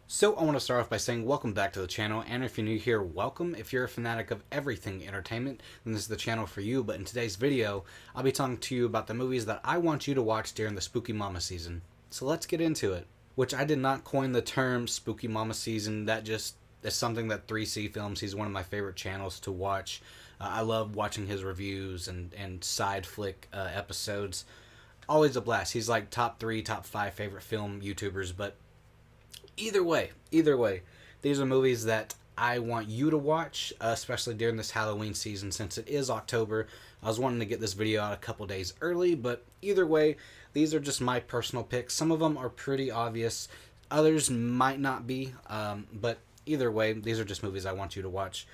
So I want to start off by saying welcome back to the channel, and if you're new here, welcome. If you're a fanatic of everything entertainment, then this is the channel for you. But in today's video, I'll be talking to you about the movies that I want you to watch during the Spooky Mama season. So let's get into it. Which I did not coin the term Spooky Mama season, that just is something that 3C Films, he's one of my favorite channels to watch. I love watching his reviews and side flick episodes. Always a blast. He's like top 3, top 5 favorite film YouTubers, but either way, these are movies that I want you to watch, especially during this Halloween season since it is October. I was wanting to get this video out a couple days early, but either way, these are just my personal picks. Some of them are pretty obvious, others might not be, but either way, these are just movies I want you to watch.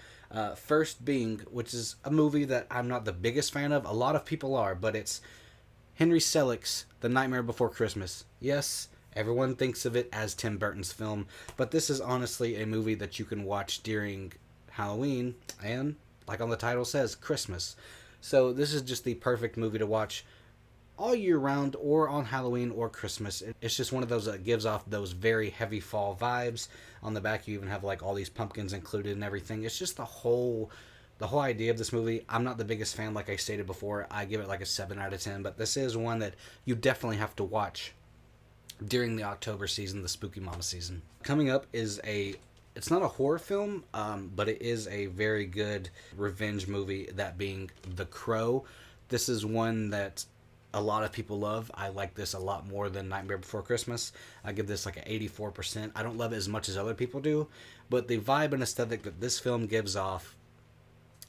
First being, which is a movie that I'm not the biggest fan of, a lot of people are, but it's Henry Selick's The Nightmare Before Christmas. Yes, everyone thinks of it as Tim Burton's film, but this is honestly a movie that you can watch during Halloween and, like on the title says, Christmas. So this is just the perfect movie to watch all year round or on Halloween or Christmas. It's just one of those that gives off those very heavy fall vibes. On the back you even have like all these pumpkins included and everything. It's just the whole idea of this movie. I'm not the biggest fan, like I stated before. I give it like a 7 out of 10, but this is one that you definitely have to watch during the October season, the Spooky Mama season. Coming up is it's not a horror film, but it is a very good revenge movie, that being The Crow. This is one that a lot of people love. I like this a lot more than Nightmare Before Christmas. I give this like an 84%. I don't love it as much as other people do, but the vibe and aesthetic that this film gives off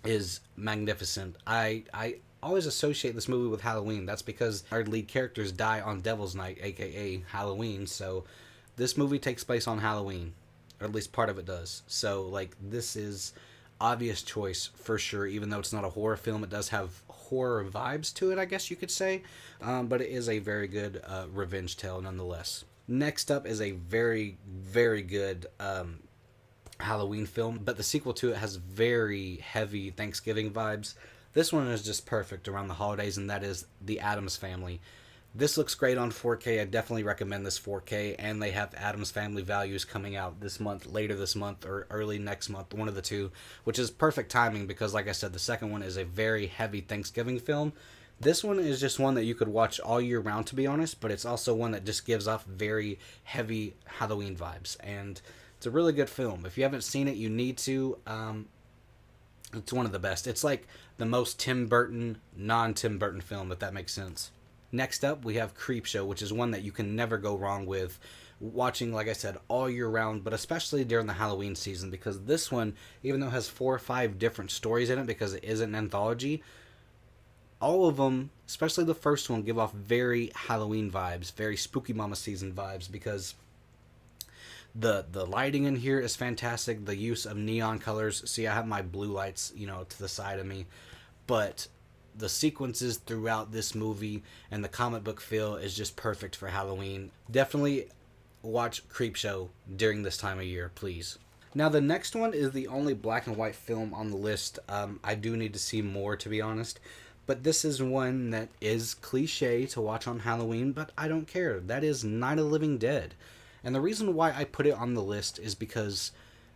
is magnificent. I always associate this movie with Halloween. That's because our lead characters die on Devil's Night, aka Halloween. So this movie takes place on Halloween, or at least part of it does. So like this is obvious choice for sure. Even though it's not a horror film, it does have horror vibes to it, I guess you could say. But it is a very good revenge tale nonetheless. Next up is a very good Halloween film, but the sequel to it has very heavy Thanksgiving vibes. This one is just perfect around the holidays, and that is The Addams Family. This looks great on 4K. I definitely recommend this 4K, and they have Addams Family Values coming out this month, later this month, or early next month, one of the two, which is perfect timing because, like I said, the second one is a very heavy Thanksgiving film. This one is just one that you could watch all year round, to be honest, but it's also one that just gives off very heavy Halloween vibes, and it's a really good film. If you haven't seen it, you need to. It's one of the best. It's like the most Tim Burton, non-Tim Burton film, if that makes sense. Next up, we have Creepshow, which is one that you can never go wrong with watching, like I said, all year round, but especially during the Halloween season, because this one, even though it has 4 or 5 different stories in it, because it is an anthology, all of them, especially the first one, give off very Halloween vibes, very Spooky Mama season vibes, because the lighting in here is fantastic. The use of neon colors. See, I have my blue lights, to the side of me, but the sequences throughout this movie and the comic book feel is just perfect for Halloween. Definitely watch Creepshow during this time of year, please. Now, the next one is the only black and white film on the list. I do need to see more, to be honest. But this is one that is cliche to watch on Halloween, but I don't care. That is Night of the Living Dead. And the reason why I put it on the list is because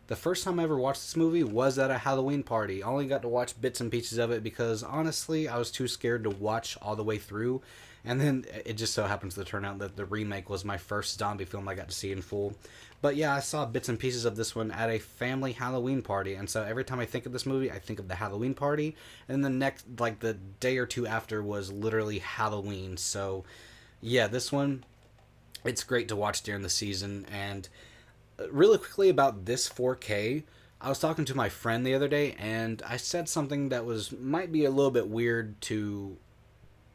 the first time I ever watched this movie was at a Halloween party. I only got to watch bits and pieces of it because, honestly, I was too scared to watch all the way through. And then it just so happens to turn out that the remake was my first zombie film I got to see in full. But yeah, I saw bits and pieces of this one at a family Halloween party. And so every time I think of this movie, I think of the Halloween party. And the next, like the day or two after, was literally Halloween. So yeah, this one, it's great to watch during the season. And really quickly about this 4K, I was talking to my friend the other day, and I said something that might be a little bit weird to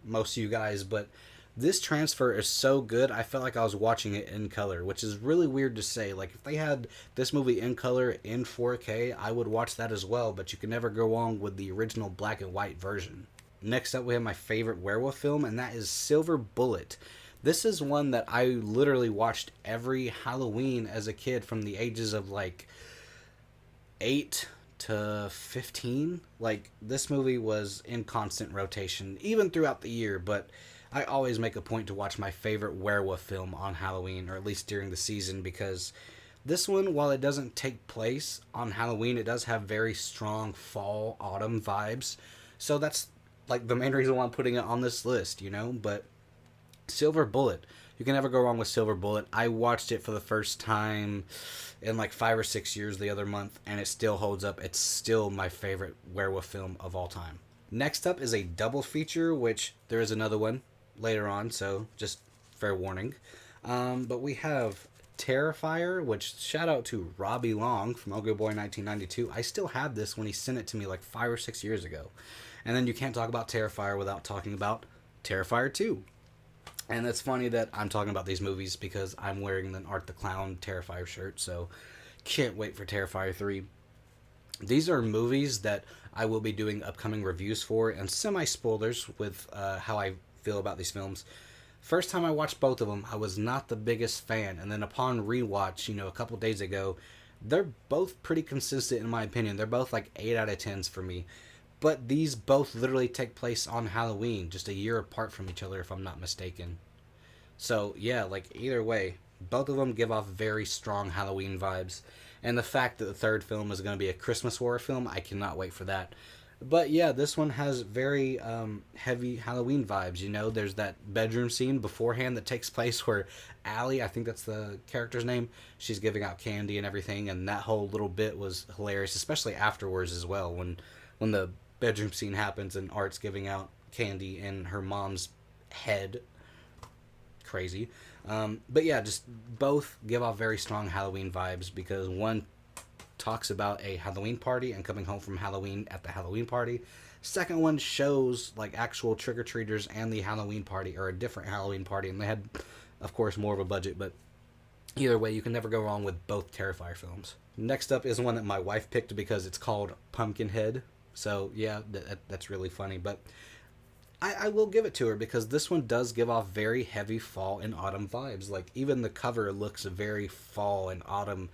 most of you guys, but this transfer is so good, I felt like I was watching it in color, which is really weird to say. Like, if they had this movie in color in 4K, I would watch that as well, but you can never go wrong with the original black and white version. Next up, we have my favorite werewolf film, and that is Silver Bullet. This is one that I literally watched every Halloween as a kid from the ages of like 8 to 15. Like, this movie was in constant rotation, even throughout the year, but I always make a point to watch my favorite werewolf film on Halloween, or at least during the season, because This one, while it doesn't take place on Halloween, it does have very strong fall, autumn vibes. So that's like the main reason why I'm putting it on this list, you know? But Silver Bullet. You can never go wrong with Silver Bullet. I watched it for the first time in like 5 or 6 years the other month, and it still holds up. It's still my favorite werewolf film of all time. Next up is a double feature, which there is another one later on, so just fair warning. But we have Terrifier, which shout out to Robbie Long from Ugly Boy 1992. I still have this when he sent it to me like 5 or 6 years ago. And then you can't talk about Terrifier without talking about Terrifier 2. And it's funny that I'm talking about these movies because I'm wearing an Art the Clown Terrifier shirt, so can't wait for Terrifier 3. These are movies that I will be doing upcoming reviews for and semi-spoilers with how I feel about these films. First time I watched both of them, I was not the biggest fan, and then upon rewatch, a couple days ago, they're both pretty consistent in my opinion. They're both like 8 out of 10s for me. But these both literally take place on Halloween, just a year apart from each other, if I'm not mistaken. So, yeah, like, either way, both of them give off very strong Halloween vibes. And the fact that the third film is going to be a Christmas horror film, I cannot wait for that. But, yeah, this one has very heavy Halloween vibes, There's that bedroom scene beforehand that takes place where Allie, I think that's the character's name, she's giving out candy and everything, and that whole little bit was hilarious, especially afterwards as well, when the bedroom scene happens and Art's giving out candy in her mom's head. Crazy. But yeah, just both give off very strong Halloween vibes because one talks about a Halloween party and coming home from Halloween at the Halloween party. Second one shows like actual trick-or-treaters and the Halloween party, or a different Halloween party, and they had, of course, more of a budget, but either way, you can never go wrong with both Terrifier films. Next up is one that my wife picked because it's called Pumpkinhead. So, yeah, that's really funny. But I will give it to her because this one does give off very heavy fall and autumn vibes. Like, even the cover looks very fall and autumn.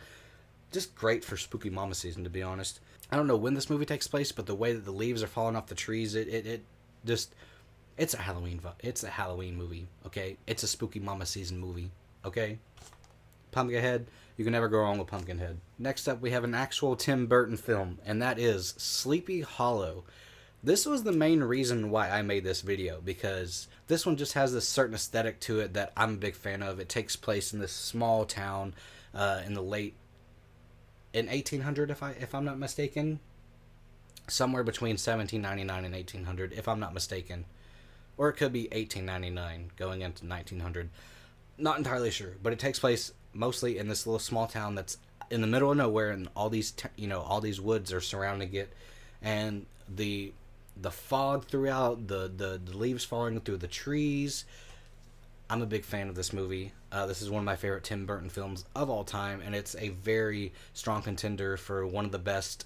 Just great for spooky mama season, to be honest. I don't know when this movie takes place, but the way that the leaves are falling off the trees, it just... It's a Halloween movie, okay? It's a spooky mama season movie, okay? Pumpkinhead, you can never go wrong with Pumpkinhead. Next up, we have an actual Tim Burton film, and that is Sleepy Hollow. This was the main reason why I made this video, because this one just has this certain aesthetic to it that I'm a big fan of. It takes place in this small town in 1800, if I'm not mistaken. Somewhere between 1799 and 1800, if I'm not mistaken. Or it could be 1899 going into 1900. Not entirely sure, but it takes place mostly in this little small town that's in the middle of nowhere, and all these all these woods are surrounding it, and the fog throughout, the leaves falling through the trees. I'm a big fan of this movie. This is one of my favorite Tim Burton films of all time, and it's a very strong contender for one of the best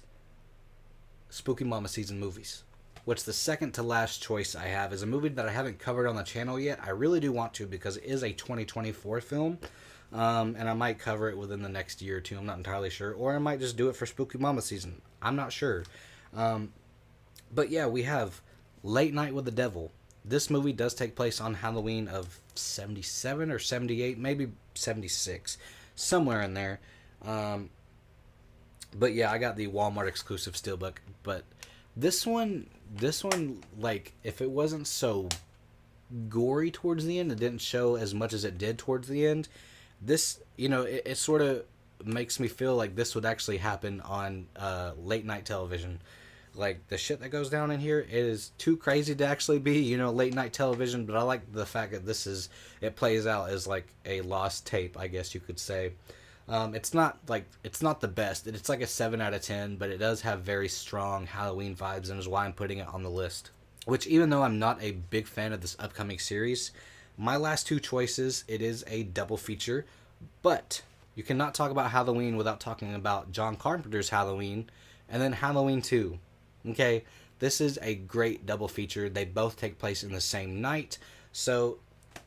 spooky mama season movies. Which the second to last choice I have is a movie that I haven't covered on the channel yet. I really do want to because it is a 2024 film. And I might cover it within the next year or two. I'm not entirely sure. Or I might just do it for Spooky Mama season. I'm not sure. But yeah, we have Late Night with the Devil. This movie does take place on Halloween of 77 or 78, maybe 76. Somewhere in there. But yeah, I got the Walmart exclusive steelbook. But this one, like, if it wasn't so gory towards the end, it didn't show as much as it did towards the end. This, it sort of makes me feel like this would actually happen on late night television. Like, the shit that goes down in here is too crazy to actually be, late night television, but I like the fact that it plays out as like a lost tape, I guess you could say. It's not the best. It's like a 7 out of 10, but it does have very strong Halloween vibes, and is why I'm putting it on the list. Which, even though I'm not a big fan of this upcoming series, my last two choices, it is a double feature, but you cannot talk about Halloween without talking about John Carpenter's Halloween, and then Halloween 2. Okay, this is a great double feature. They both take place in the same night, so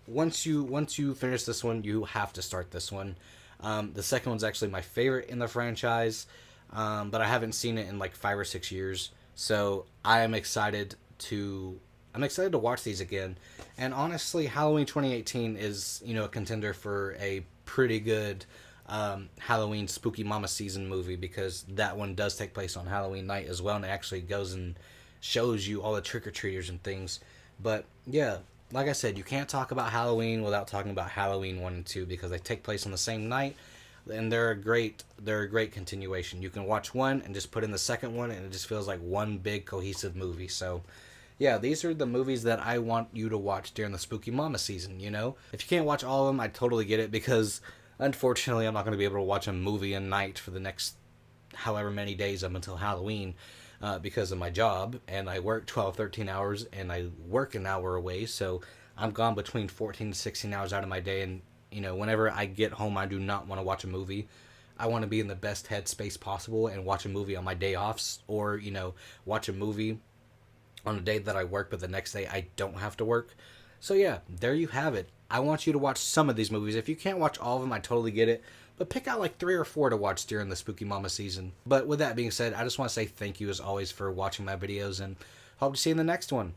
once you finish this one, you have to start this one. The second one's actually my favorite in the franchise, but I haven't seen it in like 5 or 6 years, so I'm excited to watch these again. And honestly, Halloween 2018 is, a contender for a pretty good Halloween Spooky Mama season movie, because that one does take place on Halloween night as well, and it actually goes and shows you all the trick-or-treaters and things. But yeah, like I said, you can't talk about Halloween without talking about Halloween 1 and 2, because they take place on the same night, and they're a great continuation. You can watch one and just put in the second one, and it just feels like one big cohesive movie. So yeah, these are the movies that I want you to watch during the Spooky Mama season, you know? If you can't watch all of them, I totally get it, because unfortunately I'm not going to be able to watch a movie a night for the next however many days up until Halloween, because of my job, and I work 12, 13 hours, and I work an hour away, so I'm gone between 14 to 16 hours out of my day, and, whenever I get home, I do not want to watch a movie. I want to be in the best headspace possible and watch a movie on my day offs, or, watch a movie on a day that I work, but the next day I don't have to work. So yeah, there you have it. I want you to watch some of these movies. If you can't watch all of them, I totally get it. But pick out like 3 or 4 to watch during the Spooky Mama season. But with that being said, I just want to say thank you as always for watching my videos, and hope to see you in the next one.